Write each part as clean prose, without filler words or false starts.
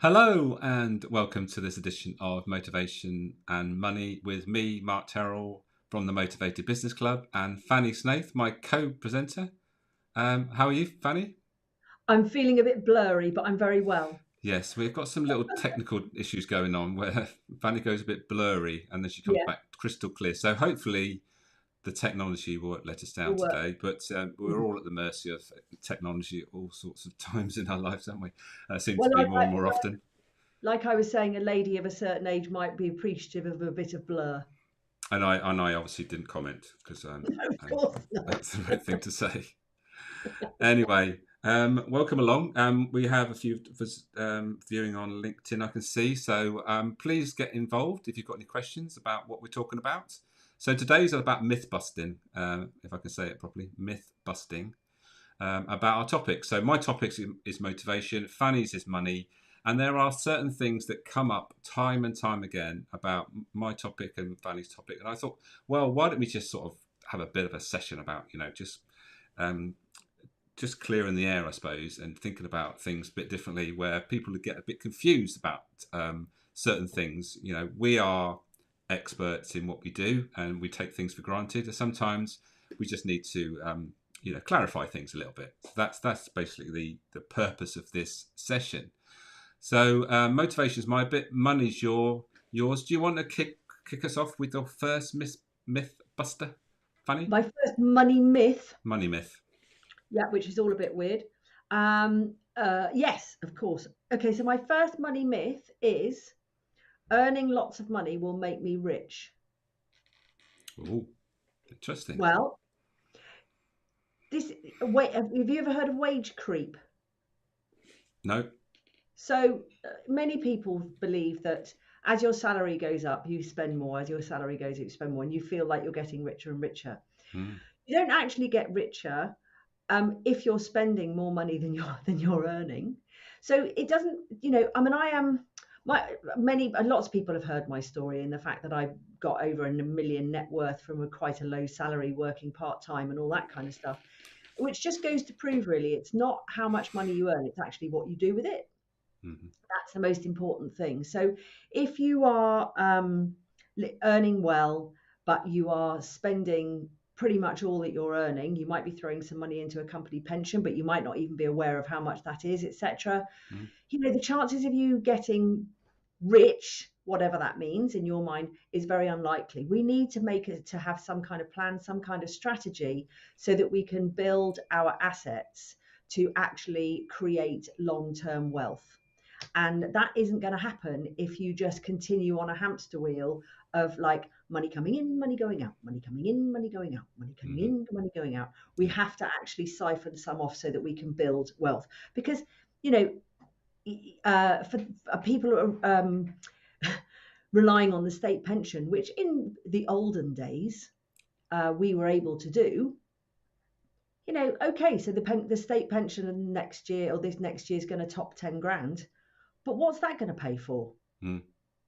Hello and welcome to this edition of Motivation and Money with me, Mark Terrell from the Motivated Business Club, and Fanny Snaith, my co-presenter. How are you, Fanny? I'm feeling a bit blurry, but I'm very well. Yes, we've got some little technical issues going on where Fanny goes a bit blurry and then she comes Yeah, back crystal clear. So hopefully the technology won't let us down it'll work. today, but we're Mhm. all at the mercy of technology at all sorts of times in our lives, aren't we? Seem Well, to be more and more often. like I was saying, a lady of a certain age might be appreciative of a bit of blur. And I obviously didn't comment because Of um, course not. that's the right thing to say. Anyway, welcome along. We have a few of us viewing on LinkedIn, I can see. So please get involved if you've got any questions about what we're talking about. So today's about myth busting, if I can say it properly, myth busting about our topic. So my topic is motivation, Fanny's is money, and there are certain things that come up time and time again about my topic and Fanny's topic. And I thought, well, why don't we just sort of have a bit of a session about, um, just clearing the air, I suppose, and thinking about things a bit differently, where people get a bit confused about certain things. We are experts in what we do, and we take things for granted. And sometimes we just need to, clarify things a little bit. So that's basically the purpose of this session. So motivation is my bit, money's yours. Do you want to kick us off with your first myth buster, Fanny? My first money myth, Money myth. yeah, which is all a bit weird. Yes, of course. Okay, so my first money myth is earning lots of money will make me rich. Oh, interesting. Well, this wait, have you ever heard of wage creep? No. So many people believe that as your salary goes up, you spend more. As your salary goes up, you spend more, and you feel like you're getting richer and richer. Mm. You don't actually get richer if you're spending more money than you're earning. So it doesn't, I mean, I am my many lots of people have heard my story and the fact that I got over a million net worth from a quite a low salary, working part time, and all that kind of stuff. Which just goes to prove, really, it's not how much money you earn; it's actually what you do with it. Mm-hmm. That's the most important thing. So if you are earning well, but you are spending pretty much all that you're earning, you might be throwing some money into a company pension, but you might not even be aware of how much that is, etc. Mm-hmm. The chances of you getting rich, whatever that means in your mind, is very unlikely. We need to make it to have some kind of plan, some kind of strategy, so that we can build our assets to actually create long-term wealth. And that isn't going to happen if you just continue on a hamster wheel of like money coming in, money going out, money coming in, money going out, money coming Mm-hmm. in, money going out. We Yeah. have to actually siphon some off so that we can build wealth. Because, you know, for people who are relying on the state pension, which in the olden days we were able to do, okay, so the state pension next year or this next year is going to top 10 grand. But what's that going to pay for? Mm.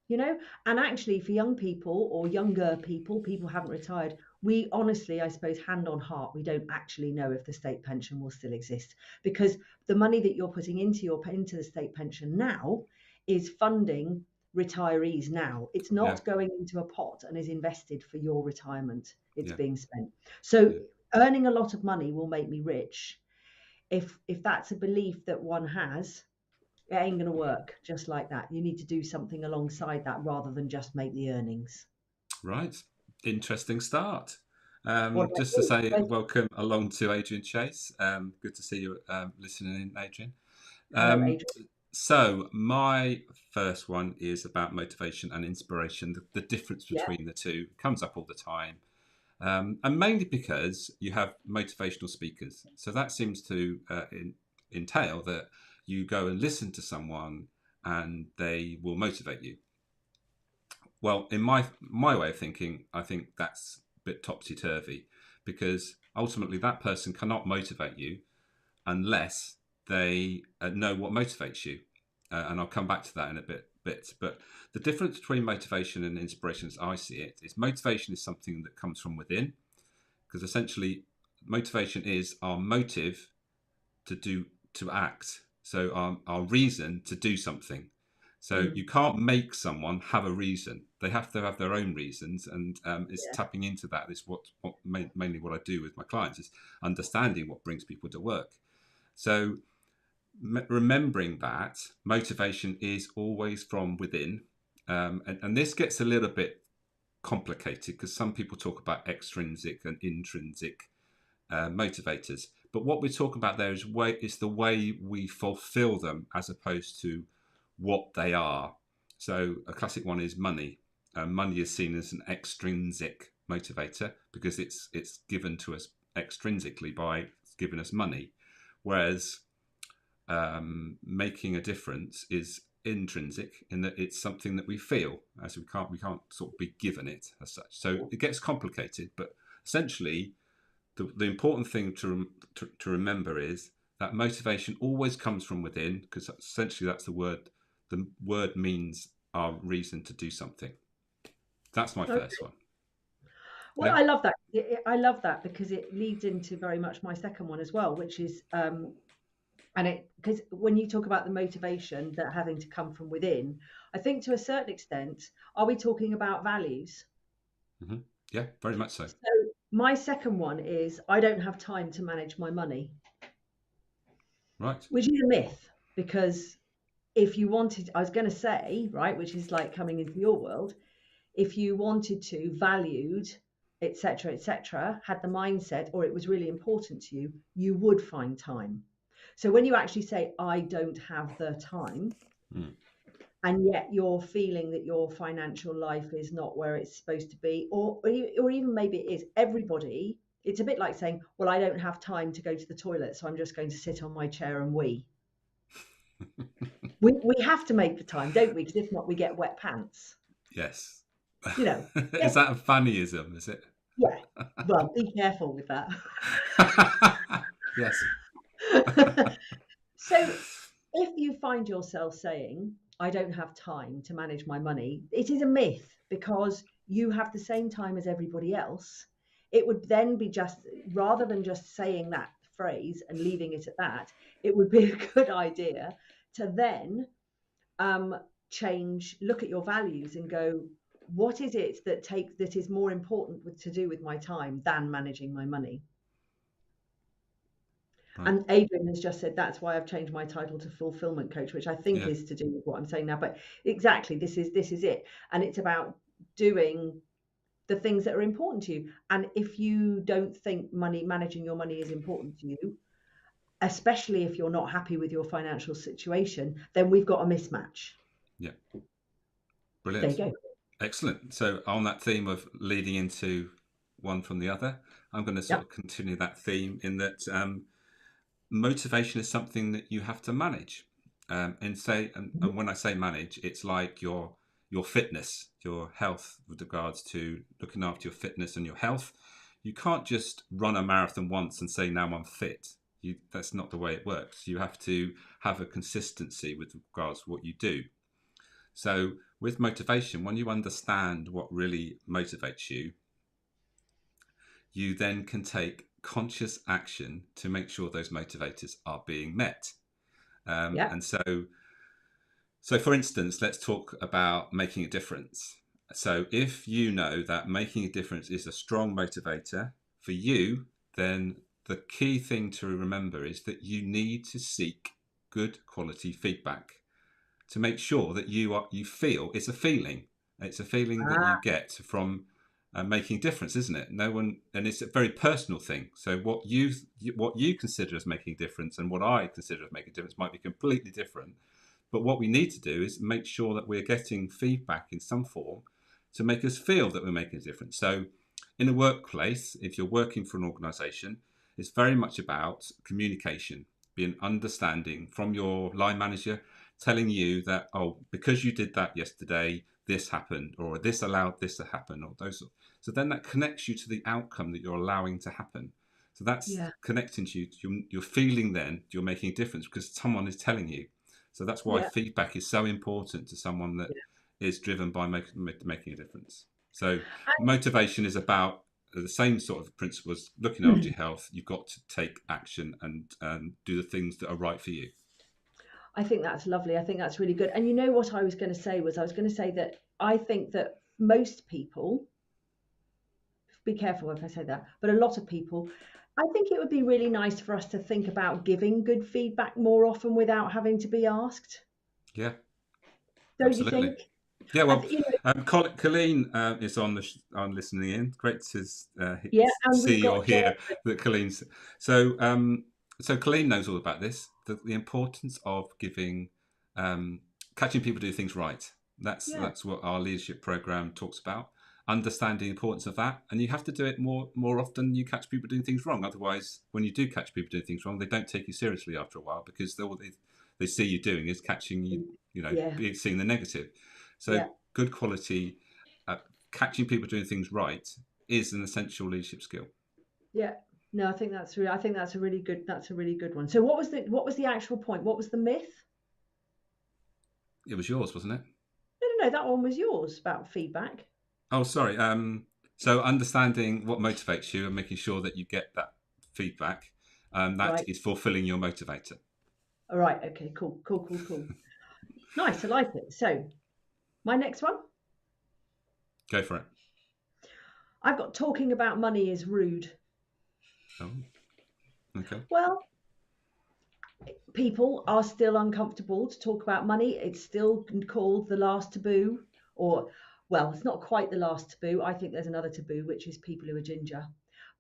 you know and actually, for young people or younger people who haven't retired, we honestly, I suppose, hand on heart, we don't actually know if the state pension will still exist, because the money that you're putting into the state pension now is funding retirees now. It's Yeah. not going into a pot and is invested for your retirement. It's Yeah. being spent. So Yeah. earning a lot of money will make me rich. If that's a belief that one has, it ain't going to work just like that. You need to do something alongside that rather than just make the earnings. Right. Interesting start. What about Just to you? say welcome along to Adrian Chase. Good to see you listening in, Adrian. Hello, Um, Adrian. so my first one is about motivation and inspiration. The difference Yeah, between the two comes up all the time, and mainly because you have motivational speakers. So that seems to entail that you go and listen to someone and they will motivate you. Well, in my way of thinking, I think that's a bit topsy turvy, because ultimately that person cannot motivate you unless they know what motivates you. And I'll come back to that in a bit. But the difference between motivation and inspiration, as I see it, is motivation is something that comes from within, because essentially motivation is our motive to act. So our reason to do something. So you can't make someone have a reason. They have to have their own reasons, and it's Yeah. tapping into that. Is mainly what I do with my clients, is understanding what brings people to work. So remembering that motivation is always from within, and this gets a little bit complicated because some people talk about extrinsic and intrinsic motivators. But what we're talking about there is the way we fulfill them as opposed to what they are. So a classic one is money. Money is seen as an extrinsic motivator because it's given to us extrinsically by giving us money, whereas making a difference is intrinsic in that it's something that we feel, as we can't sort of be given it as such. So it gets complicated, but essentially the important thing to remember is that motivation always comes from within, because essentially that's the word. The word means our reason to do something. That's my Okay. first one. Well, Yeah. I love that. I love that because it leads into very much my second one as well, which is, and it, because when you talk about the motivation that having to come from within, I think to a certain extent, are we talking about values? Mm-hmm. Yeah, very much so. So my second one is I don't have time to manage my money, Right. which is a myth because if you wanted, I was going to say, right, which is like coming into your world, if you wanted to, valued, etc., had the mindset, or it was really important to you, you would find time. So when you actually say, I don't have the time, Mm. and yet you're feeling that your financial life is not where it's supposed to be, or even maybe it is, everybody, it's a bit like saying, well, I don't have time to go to the toilet, so I'm just going to sit on my chair and wee. We have to make the time, don't we? Because if not, we get wet pants. Yes. You know, Is that a funnyism? Is it? yeah. Well, be careful with that. Yes. So if you find yourself saying, I don't have time to manage my money, it is a myth because you have the same time as everybody else. It would then be just, rather than just saying that phrase and leaving it at that, it would be a good idea to then change, look at your values and go, what is it that is more important to do with my time than managing my money? Right. And Adrian has just said that's why I've changed my title to fulfillment coach, which I think Yeah. is to do with what I'm saying now. But exactly, this is it, and it's about doing the things that are important to you. And if you don't think managing your money is important to you, especially if you're not happy with your financial situation, then we've got a mismatch. Yeah. There you Brilliant. go. Excellent. So on that theme of leading into one from the other, I'm going to sort Yep. of continue that theme in that motivation is something that you have to manage. And when I say manage, it's like your fitness, your health, with regards to looking after your fitness and your health. You can't just run a marathon once and say, now I'm fit. That's not the way it works. You have to have a consistency with regards to what you do. So with motivation, when you understand what really motivates you, you then can take conscious action to make sure those motivators are being met. Yep. And so, for instance, let's talk about making a difference. So, if you know that making a difference is a strong motivator for you, then the key thing to remember is that you need to seek good quality feedback to make sure that you feel it's a feeling. It's a feeling that you Ah, get from making a difference, isn't it? No one, and it's a very personal thing. So what you consider as making a difference and what I consider as making a difference might be completely different. But what we need to do is make sure that we're getting feedback in some form to make us feel that we're making a difference. So, in a workplace, if you're working for an organisation, it's very much about communication, being understanding from your line manager, telling you that, oh, because you did that yesterday, this happened, or this allowed this to happen, or those. So then that connects you to the outcome that you're allowing to happen. So that's yeah, connecting to you. You're feeling then you're making a difference because someone is telling you. So that's why yeah, feedback is so important to someone that yeah. is driven by making a difference. So motivation is about the same sort of principles. Looking after And your health, you've got to take action and do the things that are right for you. I think that's lovely. I think that's really good. And you know what I was going to say was I was going to say that I think that most people, be careful if I say that, but a lot of people, I think it would be really nice for us to think about giving good feedback more often without having to be asked. Yeah, Don't you absolutely. think? Yeah, I well, th- you know, Colleen is on on listening in. Great to yeah, and we've see got or hear Jonathan. that Colleen's. So, so Colleen knows all about this. The importance of giving, catching people do things right. Yeah, That's what our leadership program talks about. Understanding the importance of that, and you have to do it more often. Than you catch people doing things wrong. Otherwise, when you do catch people doing things wrong, they don't take you seriously after a while because they see you doing is catching you. You know, yeah, seeing the negative. So yeah, good quality, catching people doing things right is an essential leadership skill. yeah. No, I think that's really. I think that's a really good one. So, what was the actual point? What was the myth? It was yours, wasn't it? No, no, no. That one was yours about feedback. Oh, sorry. So understanding what motivates you and making sure that you get that feedback, that Right. is fulfilling your motivator. All right. Okay. Cool. Cool. Cool. Cool. Nice. I like it. So, my next one. Go for it. I've got talking about money is rude. Oh, okay. Well, people are still uncomfortable to talk about money. It's still called the last taboo, or, well, it's not quite the last taboo. I think there's another taboo, which is people who are ginger.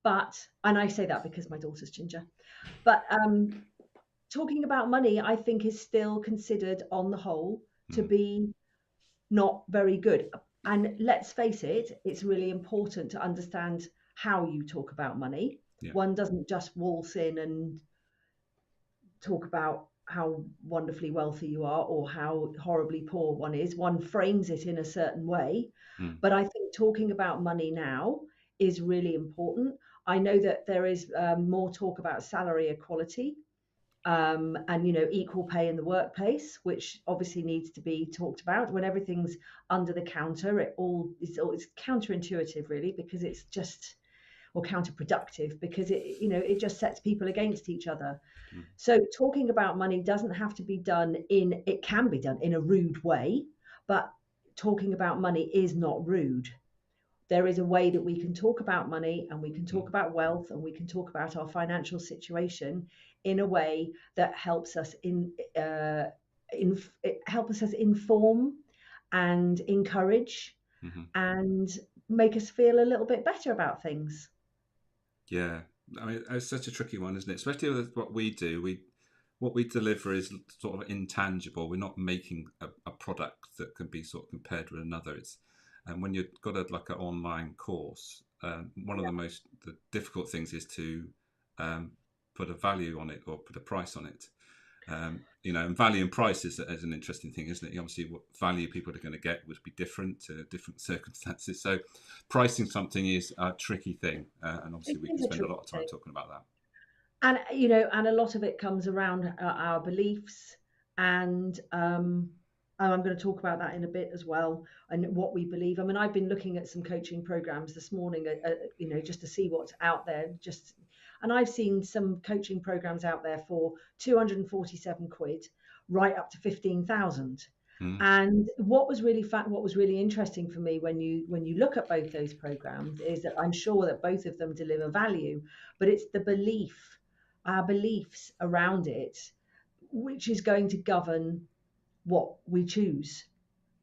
And I say that because my daughter's ginger. But talking about money, I think, is still considered, on the whole, to Mm, be not very good. And let's face it, it's really important to understand how you talk about money. yeah. One doesn't just waltz in and talk about how wonderfully wealthy you are or how horribly poor one is. One frames it in a certain way. Mm, But I think talking about money now is really important. I know that there is more talk about salary equality, and equal pay in the workplace, which obviously needs to be talked about. When everything's under the counter, it's counterintuitive, really, because it's just, or counterproductive, because it just sets people against each other. mm, So talking about money doesn't have to be done it can be done in a rude way, but talking about money is not rude. There is a way that we can talk about money, and we can mm, talk about wealth, and we can talk about our financial situation in a way that helps us help us inform and encourage mm-hmm. and make us feel a little bit better about things. Yeah. I mean, it's such a tricky one, isn't it? Especially with what we do. What we deliver is sort of intangible. We're not making a product that can be sort of compared with another. And when you've got like an online course, one of the difficult things is to put a value on it or put a price on it. And value and price is an interesting thing, isn't it? Obviously, what value people are going to get would be different to different circumstances. So, pricing something is a tricky thing, and It obviously, we can is a spend a tricky lot of time thing. talking about that. And a lot of it comes around our beliefs, and I'm going to talk about that in a bit as well, and what we believe. I mean, I've been looking at some coaching programs this morning, just to see what's out there. And I've seen some coaching programs out there for 247 quid, right up to 15,000. Mm, And what was really interesting for me when you look at both those programs is that I'm sure that both of them deliver value, but it's our beliefs around it, which is going to govern what we choose.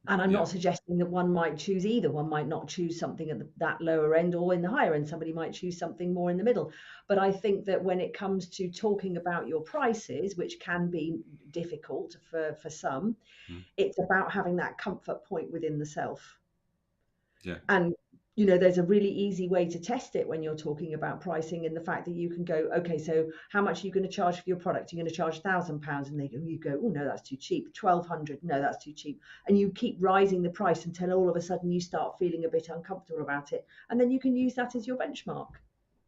And I'm yeah. not suggesting that one might choose either. One might not choose something at that lower end or in the higher end. Somebody might choose something more in the middle. But I think that when it comes to talking about your prices, which can be difficult for some, Mm, it's about having that comfort point within the self. yeah. And there's a really easy way to test it when you're talking about pricing, in the fact that you can go, okay, so how much are you going to charge for your product? You're going to charge £1,000, and you go, oh no, that's too cheap. 1,200, no, that's too cheap. And you keep rising the price until all of a sudden you start feeling a bit uncomfortable about it, and then you can use that as your benchmark.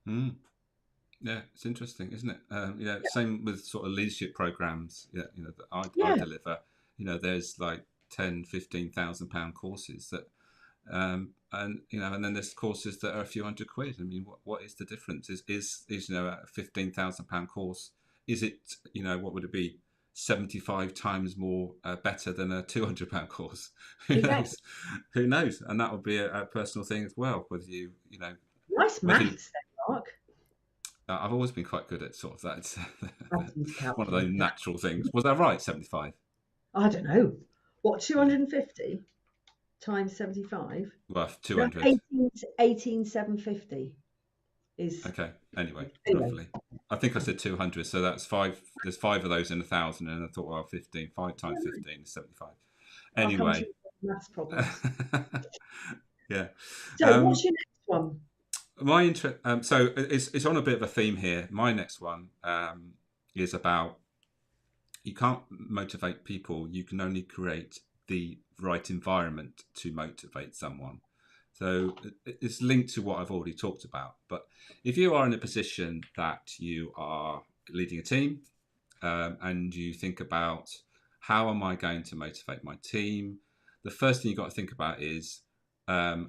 Mm, yeah. It's interesting, isn't it? Same with sort of leadership programs. Yeah, that I Yeah, deliver. There's like 10, 15,000 pound courses that and then there's courses that are a few hundred quid. I mean, what is the difference? Is a £15,000 course? Is it what would it be, 75 times more better than a £200 course. Who Exactly. knows? Who knows? And that would be a personal thing as well. Whether you know, Nice whether you, maths then, Mark. I've always been quite good at sort of that. It's I use a one of those calculator. natural things. Was that right? 75. I don't know. What, Yeah. 250 times 75? Well, No, 200. 18,750 is. Okay. Anyway, Anyway, roughly. I think I said 200. So that's five. There's five of those in 1,000, and I thought, well, 15. 5 times 15 is 75. I'll come to Anyway. you with maths problems. Yeah. So, what's your next one? My interest. So it's on a bit of a theme here. My next one is about you can't motivate people. You can only create the right environment to motivate someone. So it's linked to what I've already talked about. But if you are in a position that you are leading a team and you think about how am I going to motivate my team, the first thing you've got to think about is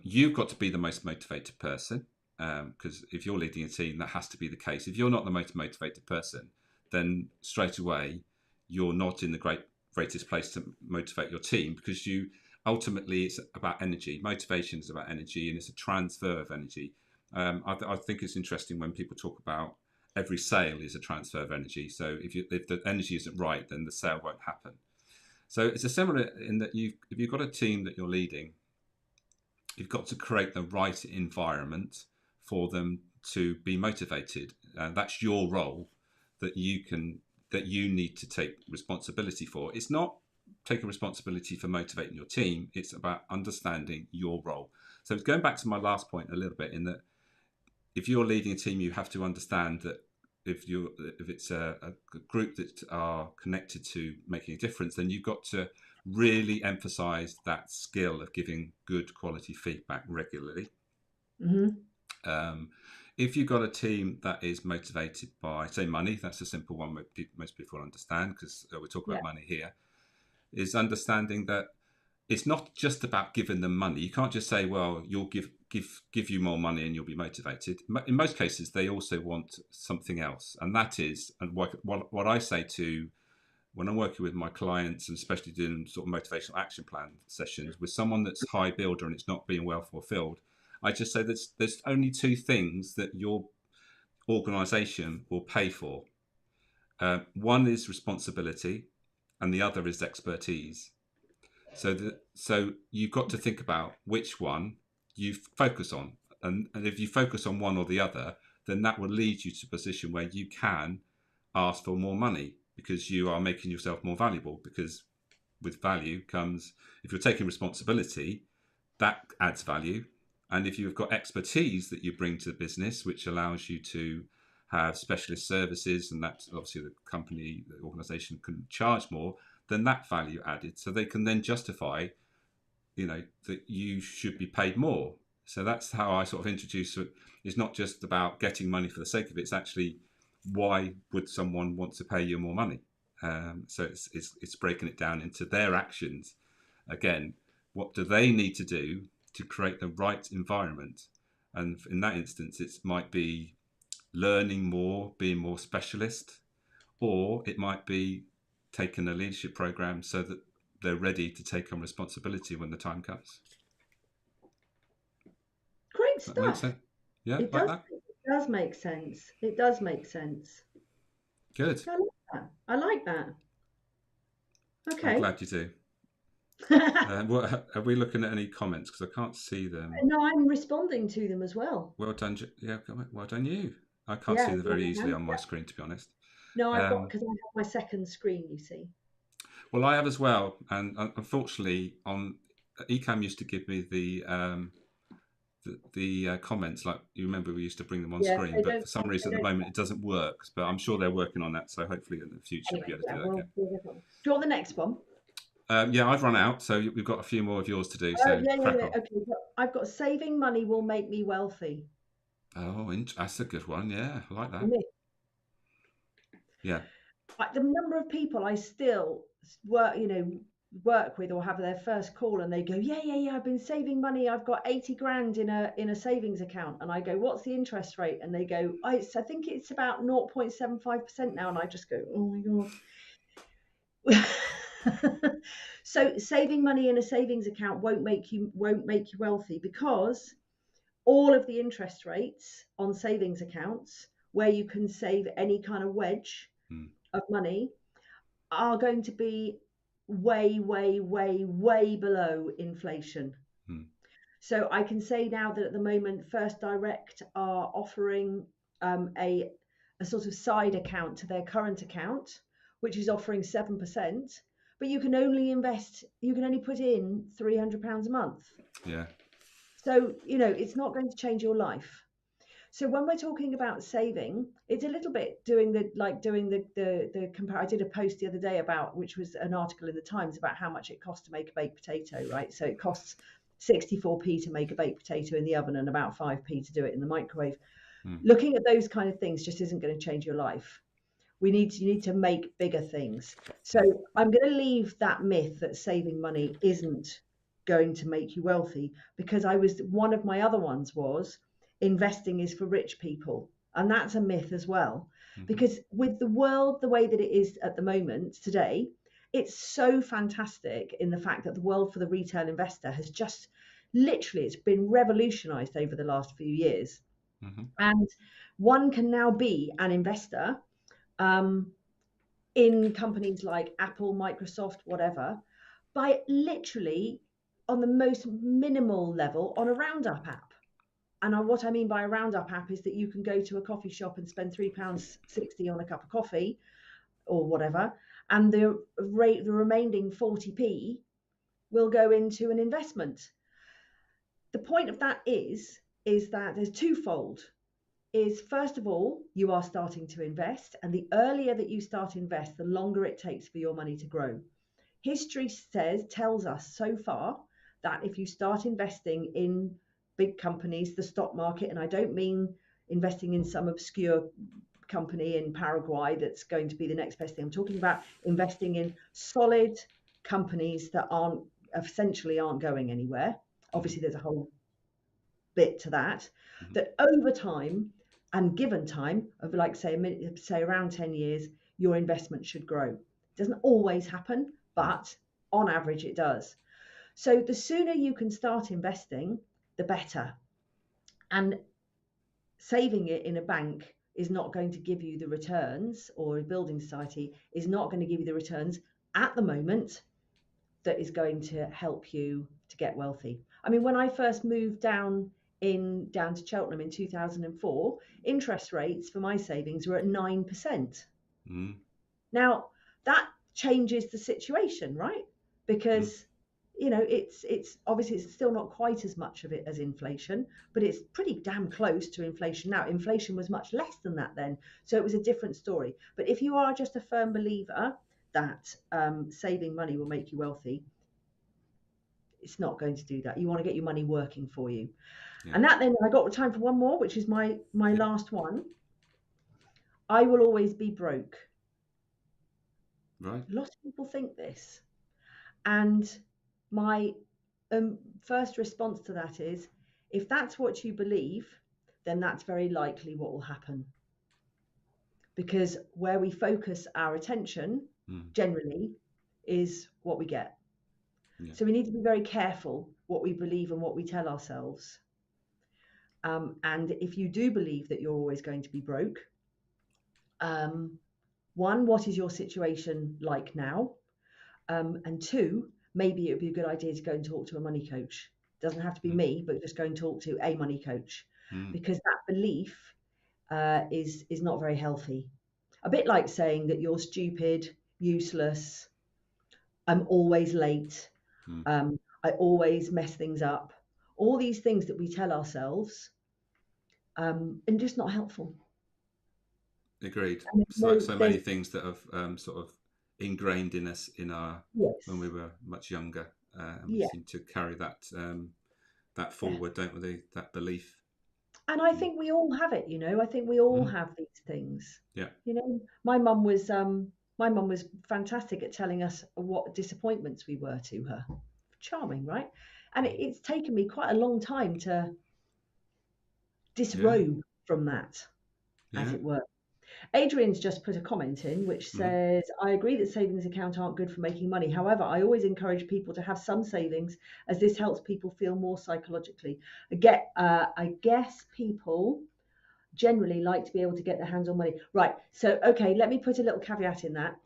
you've got to be the most motivated person. Because if you're leading a team, that has to be the case. If you're not the most motivated person, then straight away you're not in the greatest place to motivate your team, because you ultimately it's about energy. Motivation is about energy, and it's a transfer of energy. I think it's interesting when people talk about every sale is a transfer of energy. So if the energy isn't right, then the sale won't happen. So it's a similar in that if you've got a team that you're leading, you've got to create the right environment for them to be motivated. That's your role that you need to take responsibility for. It's not taking responsibility for motivating your team. It's about understanding your role. So it's going back to my last point a little bit, in that if you're leading a team, you have to understand that if it's a group that are connected to making a difference, then you've got to really emphasize that skill of giving good quality feedback regularly. Mm-hmm. If you've got a team that is motivated by, say, money, that's a simple one most people understand, because we talk Yeah. about money here, is understanding that it's not just about giving them money. You can't just say, well, you'll give you more money and you'll be motivated. In most cases, they also want something else. And that is, and what I say to when I'm working with my clients, and especially doing sort of motivational action plan sessions with someone that's high builder and it's not being well fulfilled, I just say there's only two things that your organization will pay for. One is responsibility and the other is expertise. So you've got to think about which one you focus on. And if you focus on one or the other, then that will lead you to a position where you can ask for more money, because you are making yourself more valuable. Because with value comes, if you're taking responsibility, that adds value. And if you've got expertise that you bring to the business, which allows you to have specialist services, and that obviously the organization can charge more, then that value added. So they can then justify, that you should be paid more. So that's how I sort of introduce it. It's not just about getting money for the sake of it. It's actually, why would someone want to pay you more money? So it's breaking it down into their actions. Again, what do they need to do to create the right environment? And in that instance, it might be learning more, being more specialist, or it might be taking a leadership program so that they're ready to take on responsibility when the time comes. Great Does that make stuff. sense? Yeah, It like does. that? It does make sense. It does make sense. Good. I like that. I like that. I'm Okay. glad you do. Are we looking at any comments? Because I can't see them. No, I'm responding to them as well. Well done. Yeah, well done you. I can't see Yeah, them yeah, very I easily am. on my Yeah. screen, to be honest. No, I've got, Um, because I have my second screen, you see. well, I have as well. And unfortunately, Ecam used to give me the comments, like, you remember we used to bring them on Yeah, screen, they but don't. for some They reason at the don't. moment it doesn't work. But I'm sure they're working on that, so hopefully in the future we'll be Anyway, able to yeah, do that again. we'll get on. Do you want the next one? Yeah, I've run out, so we've got a few more of yours to do. Oh, So yeah, yeah, crack yeah. on. Okay, I've got saving money will make me wealthy. Oh, that's a good one. Yeah, I like that. Myth. Yeah. Like the number of people I still work with or have their first call, and they go, yeah, yeah, yeah, I've been saving money. I've got 80 grand in a savings account. And I go, what's the interest rate? And they go, I think it's about 0.75% now. And I just go, oh my God. So saving money in a savings account won't make you wealthy, because all of the interest rates on savings accounts, where you can save any kind of wedge Mm. of money, are going to be way, way, way, way below inflation. Mm. So I can say now that at the moment, First Direct are offering a sort of side account to their current account, which is offering 7%, but you can only put in £300 a month. Yeah. So, it's not going to change your life. So when we're talking about saving, it's a little bit doing the compare. I did a post the other day about, which was an article in the Times about how much it costs to make a baked potato, right? So it costs 64p to make a baked potato in the oven and about 5p to do it in the microwave. Mm. Looking at those kind of things just isn't going to change your life. You need to make bigger things. So Yeah. I'm going to leave that myth that saving money isn't going to make you wealthy, because one of my other ones was investing is for rich people. And that's a myth as well. Mm-hmm. Because with the world the way that it is at the moment today, it's so fantastic in the fact that the world for the retail investor has just literally, it's been revolutionized over the last few years. Mm-hmm. And one can now be an investor um, in companies like Apple, Microsoft, whatever, by literally on the most minimal level on a Roundup app. And what I mean by a Roundup app is that you can go to a coffee shop and spend £3.60 on a cup of coffee or whatever, and the remaining 40p will go into an investment. The point of that is that there's twofold. Is first of all, you are starting to invest, and the earlier that you start to invest, the longer it takes for your money to grow. History tells us so far that if you start investing in big companies, the stock market, and I don't mean investing in some obscure company in Paraguay that's going to be the next best thing. I'm talking about investing in solid companies that aren't going anywhere. Mm-hmm. Obviously, there's a whole bit to that, Mm-hmm. that over time and given time of, like, say around 10 years, your investment should grow. It doesn't always happen, Mm. but on average it does. So the sooner you can start investing, the better. And saving it in a bank is not going to give you the returns, or a building society is not going to give you the returns at the moment that is going to help you to get wealthy. I mean, when I first moved down to Cheltenham in 2004, interest rates for my savings were at 9%. Mm. Now that changes the situation, right? Mm. Because it's obviously, it's still not quite as much of it as inflation, but it's pretty damn close to inflation now. Inflation was much less than that then, so it was a different story. But if you are just a firm believer that saving money will make you wealthy, it's not going to do that. You want to get your money working for you. Yeah. And that, then I got time for one more, which is my Yeah. last one. I will always be broke. Right. A lot of people think this. And my first response to that is, if that's what you believe, then that's very likely what will happen. Because where we focus our attention Mm. generally is what we get. Yeah. So we need to be very careful what we believe and what we tell ourselves. And if you do believe that you're always going to be broke, one, what is your situation like now? And two, maybe it would be a good idea to go and talk to a money coach. It doesn't have to be Mm. me, but just go and talk to a money coach, Mm. because that belief is not very healthy. A bit like saying that you're stupid, useless, I'm always late, Mm. I always mess things up. All these things that we tell ourselves, and just not helpful. Agreed. And So there's many things that have sort of ingrained in us when we yes, were much younger, and we yeah. seem to carry that Yeah. forward, don't we? That belief. And I Mm. think we all have it, I think we all Mm. have these things. Yeah. My mum was fantastic at telling us what disappointments we were to her. Charming, right? And Mm. it's taken me quite a long time to Yeah. disrobe from that, as Yeah. it were. Adrian's just put a comment in which Mm-hmm. says, I agree that savings accounts aren't good for making money. However, I always encourage people to have some savings as this helps people feel more psychologically. I guess people generally like to be able to get their hands on money. Right. So, okay, let me put a little caveat in that.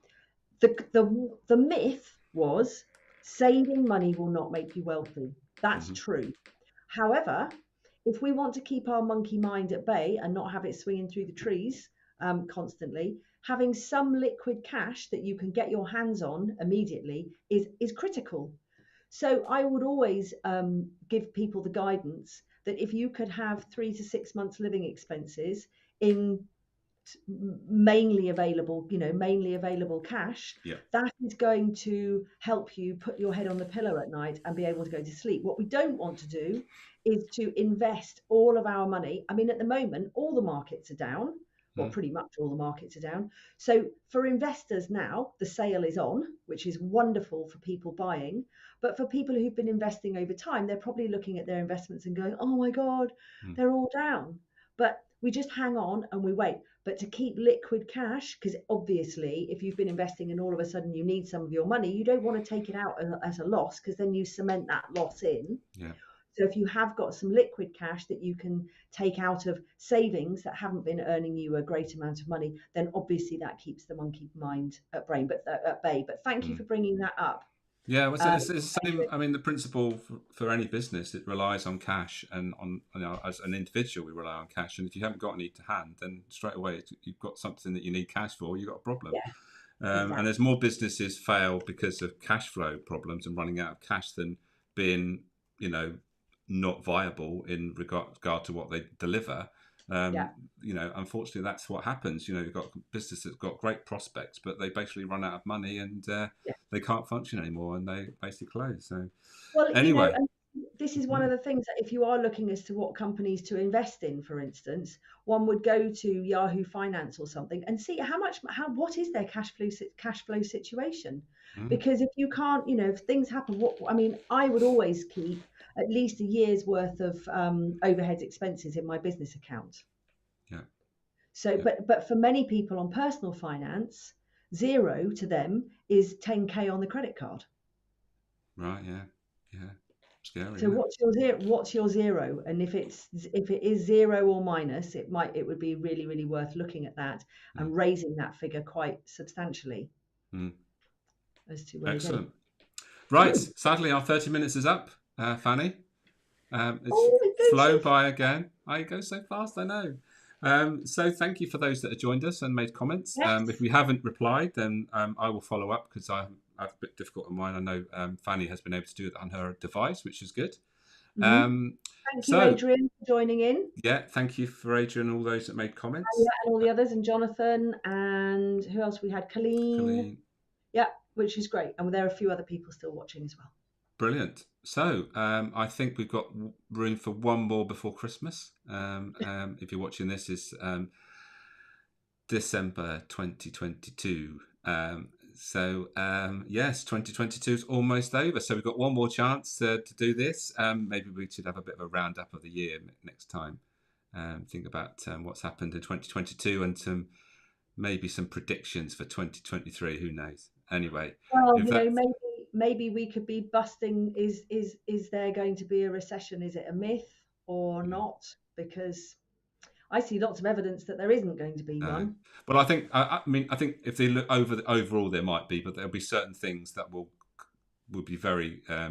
The myth was saving money will not make you wealthy. That's Mm-hmm. true. However, if we want to keep our monkey mind at bay and not have it swinging through the trees constantly, having some liquid cash that you can get your hands on immediately is critical. So I would always give people the guidance that if you could have 3 to 6 months living expenses in mainly available cash, Yeah. that is going to help you put your head on the pillow at night and be able to go to sleep. What we don't want to do is to invest all of our money. I mean, at the moment, all the markets are down. Well, Mm-hmm. pretty much all the markets are down. So for investors now, the sale is on, which is wonderful for people buying. But for people who've been investing over time, they're probably looking at their investments and going, oh my God, they're all down. But we just hang on and we wait. But to keep liquid cash, because obviously, if you've been investing and all of a sudden you need some of your money, you don't want to take it out as a loss because then you cement that loss in. Yeah. So if you have got some liquid cash that you can take out of savings that haven't been earning you a great amount of money, then obviously that keeps the monkey mind at bay. But thank you Mm. for bringing that up. Yeah, well, Um, it's the same. I mean, the principle for any business, it relies on cash, and on, as an individual, we rely on cash. And if you haven't got any to hand, then straight away you've got something that you need cash for. You've got a problem. yeah, And exactly. there's more businesses fail because of cash flow problems and running out of cash than being, you know, not viable in regard to what they deliver. Yeah. Um, Unfortunately, that's what happens. You've got businesses that got great prospects, but they basically run out of money and Yeah. they can't function anymore, and they basically close. So Well, anyway, and this is one of the things that if you are looking as to what companies to invest in, for instance, one would go to Yahoo Finance or something and see what is their cash flow situation. mm, Because if you can't, if things happen, I would always keep at least a year's worth of overhead expenses in my business account. yeah, So, yeah, but for many people on personal finance, zero to them is 10K on the credit card. right, yeah, yeah, scary, So isn't it? what's your zero? What's your zero? And if it is zero or minus, it would be really, really worth looking at that Mm, and raising that figure quite substantially mm. as to where you're getting. Excellent. Right, Good. sadly, our 30 minutes is up, Fanny. It's Oh, it goes so flown fast. by again. I go so fast, I know. So thank you for those that have joined us and made comments. If Yes. we haven't replied, then I will follow up because I have a bit difficult on mine. I know Fanny has been able to do it on her device, which is good. Hmm. Um, Thank you, so Adrian, for joining in. yeah, thank you for Adrian and all those that made Yeah, comments. and all the others, and Jonathan, and who else we had? Colleen. Colleen, Yeah, which is great. And there are a few other people still watching as well. brilliant. So I think we've got room for one more before Christmas. If you're watching this, is December 2022. Yes, 2022 is almost over. So we've got one more chance to do this. Maybe we should have a bit of a roundup of the year next time. Think about what's happened in 2022 and maybe some predictions for 2023. Who knows? Anyway, Well, if that's maybe we could be busting. Is there going to be a recession? Is it a myth or not? Because I see lots of evidence that there isn't going to be no, one. but I think if they look overall, there might be, but there'll be certain things that will be very Yeah,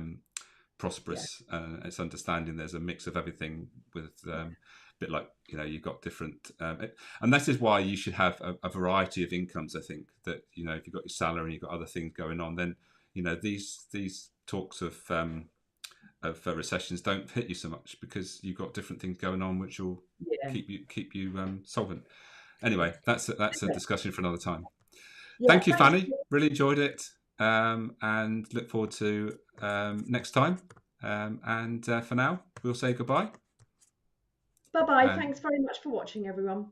prosperous. It's understanding there's a mix of everything with a bit like you've got different, and that is why you should have a variety of incomes. I think that if you've got your salary and you've got other things going on, then these talks of recessions don't hit you so much because you've got different things going on which will yeah, keep you solvent. Anyway, that's a discussion for another time. yeah. Thank you, Thanks. Fanny. Really enjoyed it, and look forward to next time. And for now, we'll say goodbye. Bye bye. And Thanks very much for watching, everyone.